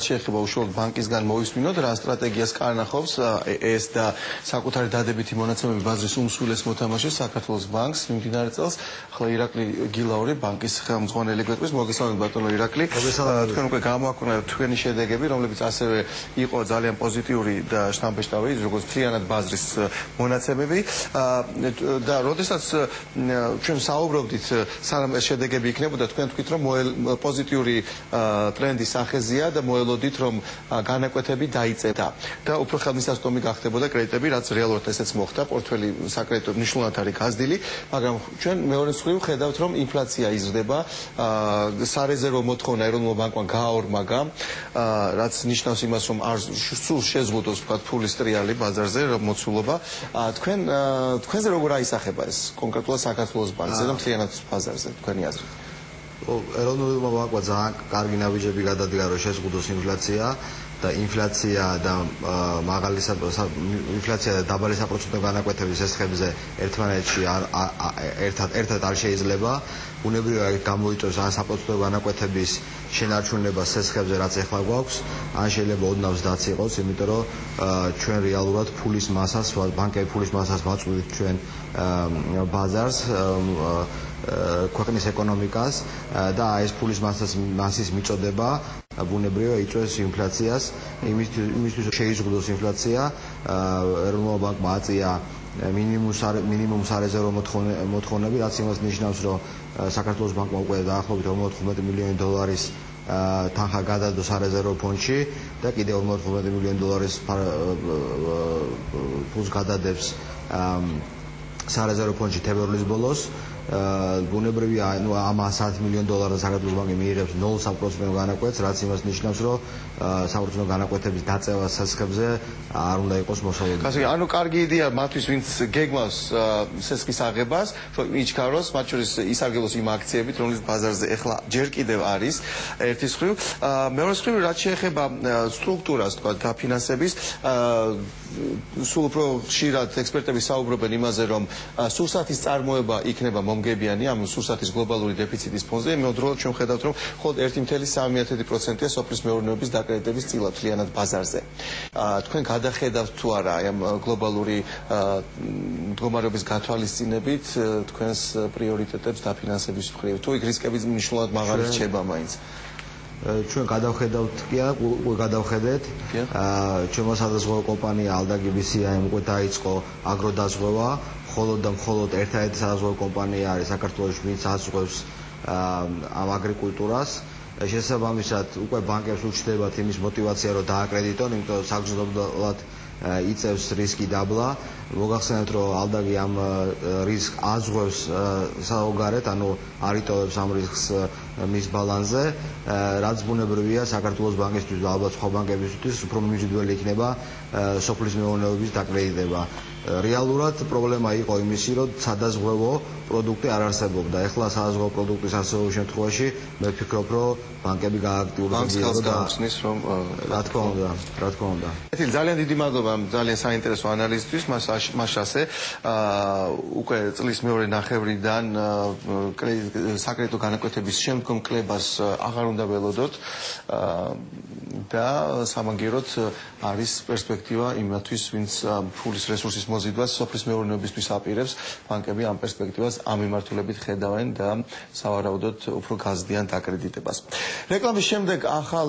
შეეხება უშუალოდ ბანკისგან მოვისმინოთ, რა სტრატეგიას კარნახობს ეს და საკუთარი დადებითი მონაცემები ბაზრის უმსხვილეს მოთამაშეს საქართველოს ბანკს მიმდინარე წელს. ახლა ირაკლი გილაური ბანკის ხელმძღვანელი გვეტყვის. მოგესალმებით ბატონო ირაკლი. თქვენ უკვე გამოაქვეყნეთ თქვენი შედეგები, რომლებიც ასევე იყო ძალიან პოზიტიური და შთამბეჭდავი, როგორც მთლიანად ბაზრის მონაცემები. და როდესაც ჩვენ საუბრობდით, სანამ ეს შედეგები იქნებოდა, თქვენ თქვით, რომ პოზიტიური ტრენდის სახეზეა და მოელოდით, რომ განაკვეთები დაიწერა და უფრო ხელმისაწვდომი გახდებოდა კრედიტები, რაც რეალურად ესეც მოხდა, პორტფელი საკრედიტო მნიშვნელოვნად არის გაზრდილი, მაგრამ ჩვენ მეორე მხრივ ხედავთ, რომ ინფლაცია იზრდება, სარეზერვო მოთხოვნა ეროვნულ ბანკმა გააორმაგა, რაც ნიშნავს იმას, რომ არ სულ შეზღუდოს ვთქვათ ფულის ტრიალი ბაზარზე, მოცულობა. თქვენზე როგორ აისახება ეს კონკრეტულად საქართველოს ბანკზე და მთლიანად ბაზარზე თქვენი აზრით? ეროვნულმა ბანკმა ძალიან კარგი ნაბიჯები გადადგა, რომ შეზღუდოს ინფლაცია და ინფლაცია და დაბალი საპროცენტო განაკვეთების შესახებზე ერთმანეთში ერთად არ შეიძლება. ბუნებრივია გამოიწვევს ან საპროცენტო განაკვეთების შენარჩუნება სესხებზე, რაც ეხლა გვაქვს, ან შეიძლება ოდნავ ზდაც იყოს, იმიტომ რომ ჩვენ რეალურად ფულის მასას, ბანკები ფულის მასას ვაწვდით ჩვენ ბაზარს, ქვეყნის ეკონომიკას და ეს ფულის მასის მიწოდება ბუნებრივია იწვევს ინფლაციას. იმისთვის შეიზღუდოს ინფლაცია, ეროვნულ ბანკმა აწია მინიმუმ სარეზერვო მოთხოვნები, რაც იმას ნიშნავს, რომ საქართველოს ბანკმა უკვე დაახლოებით 50 მილიონი დოლარის თანხა გადადო სარეზერვო ფონდში და კიდევ 50 მილიონი დოლარის ფულს გადადებს სარეზერვო ფონდში თებერვლის ბოლოს. ბუნებრივია, ამ 100 მილიონ დოლარზე საქართველოს ბანკი მიიღებს 0% განაკვეთს, რაც იმას ნიშნავს, რომ საპროცენტო განაკვეთების დაწევა სასხებზე არ უნდა იყოს მოსალოდნელი. ასე, ანუ კარგი იდეა მათთვის, ვინც გეგმავს სესხის აღებას, რომ იჩქაროს, მათ შორის ისარგებლოს იმ აქციებით, რომლის ბაზარზე ეხლა ჯერ კიდევ არის ერთი მხრივ. მეორე მხრივ, რაც შეეხება სტრუქტურას, თქვა დაფინანსების, სულ უფრო ხშირად ექსპერტები საუბრობენ იმაზე, რომ სურსათის წარმოება იქნება მომგებიანი ამ სურსათის გლობალური დეფიციტის ფონზე. იმავდროულად ჩვენ ხედავთ, რომ მხოლოდ 1.3%-ია სოფლის მეურნეობის დაკრედიტების წილა მთლიანად ბაზარზე. თქვენ გადახედავთ თუ არა ამ გლობალური მდგომარეობის გათვალისწინებით თქვენს პრიორიტეტებს დაფინანსების მხრივ, თუ იქ რისკები მნიშვნელოვნად მაღალი რჩება მაინც? ჩვენ გადავხედავთ კი არა, უკვე გადავხედეთ. ჩვენმა სადაზღვევო კომპანია ალდაგი BCIM უკვე დაიწყო აგროდაზღვევა, მხოლოდ და მხოლოდ ერთადერთი სადაზღვევო კომპანია არის საქართველოში, ვინც აზღვევს ამ აგრიკულტურას. შესაბამისად, უკვე ბანკებს უჩნდებათ იმის мотиваცია, რომ დააკრედიტონ, იმიტომ რომ საგრძნობლად იწევს რისკი დაბლა. მოგახსენებთ, რომ ალდაგი ამ რისკს აზღვევს საოგარეთ, ანუ არ იტოვებს ამ რისკს მის ბალანსზე, რაც ბუნებრივია საქართველოს ბანკისთვის და ალბათ სხვა ბანკებისთვის უფრო მიმზიდველი იქნება სოფლის მეურნეობის დაკრედიტება. რეალურად პრობლემა იყო იმისი, რომ სადაზღვევო პროდუქტი არ არსებობდა. ეხლა სადაზღვევო პროდუქტის არსებობის შემთხვევაში მე ვფიქრობ, რომ ბანკები გააქტიურებენ და რა თქმა უნდა. ძალიან დიდი მადლობა ძალიან საინტერესო ანალიზისთვის, მასაშე უკვე წლის მეორე ნახევრიდან საკრედიტო განაკვეთების შემდგომ კლებას აღარ უნდა ველოდოთ და სამაგიეროდ არის პერსპექტივა იმათვის, ვინც ფულის რესურსის მოზიდვას სოფლის მეურნეობისთვის აპირებს, ბანკები ამ პერსპექტივას ამ მიმართულებით ხედავენ და სავარაუდოდ უფრო გაზრდიან დაკრედიტებას. რეკლამის შემდეგ ახალ